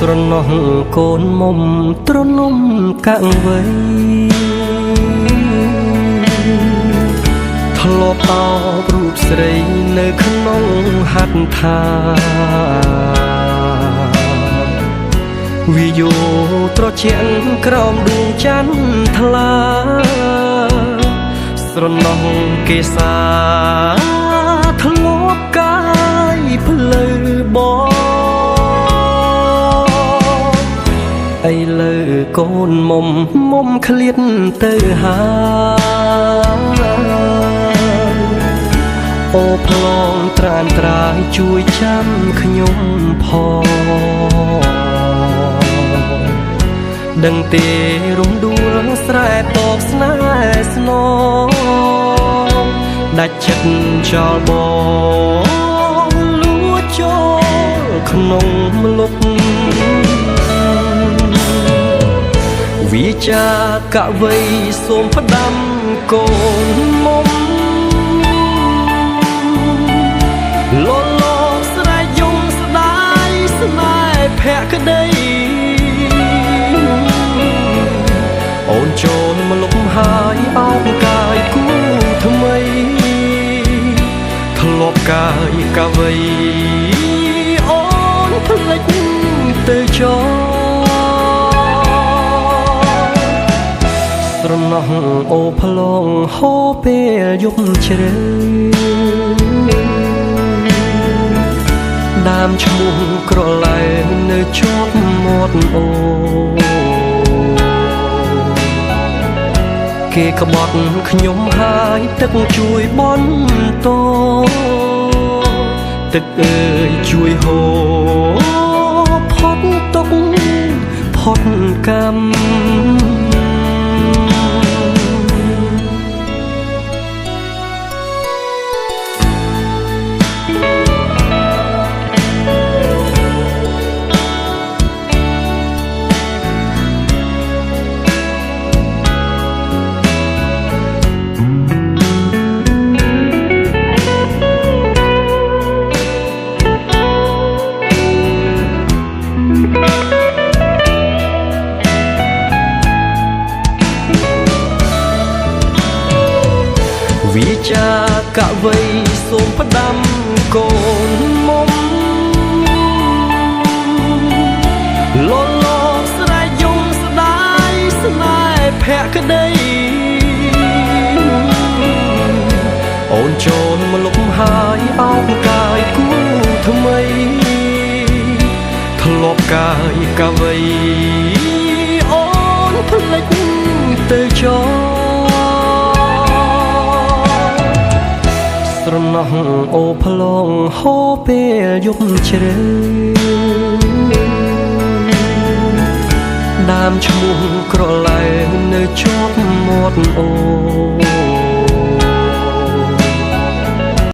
ស្រណោះកូនមុំទ្រនំកាំងវៃធ្លាប់អោបរូបស្រីនៅក្នុងហត្ថថាវាយោត្រជាក់ក្រោមដួងច័ន្ទថ្លាស្រណោះគេសាធ្លាប់កាយភ្លឺបងឥឡូវកូនមុំឃ្លាតទៅហើយអូប្លង់ត្រានត្រាយជួយចាំខ្ញុំផងដឹងទេរំដួលស្រែតបស្នេហ៍ស្នងដាច់ចិត្តចោលបងលួចចូលក្នុងលុបវិចាកវ័យសូមផ្ដាំកូនមុំលលងស្រែកយំស្ដាយស្នេហ៍ភក្តីអូនចូលមកលុបហើយអោបកាយគូថ្មីធ្លាប់កាយកវ័យអូនភ្លេចទៅចោលស្រណោះអូប្លង់ហូរពេលយប់ជ្រៅដើមឈ្មោះក្រឡែនៅជាប់មាត់អូគេក្បត់ខ្ញុំហើយទឹកជួយបន់តទឹកអើយជួយហូរផុតទុកផុតកម្មវិចាកវ័យសូមផ្ដាំកូនមុំលលងស្រែកយំស្ដាយស្នេហ៍ភក្តីអូនចូលមកលុបហើយអោបកាយគូថ្មីធ្លាប់កាយកវ័យអូនភ្លេចទៅចោលស្រណោះអូប្លង់ហូរពេលយប់ជ្រៅដើមឈ្មោះក្រឡែនៅជាប់មាត់អូ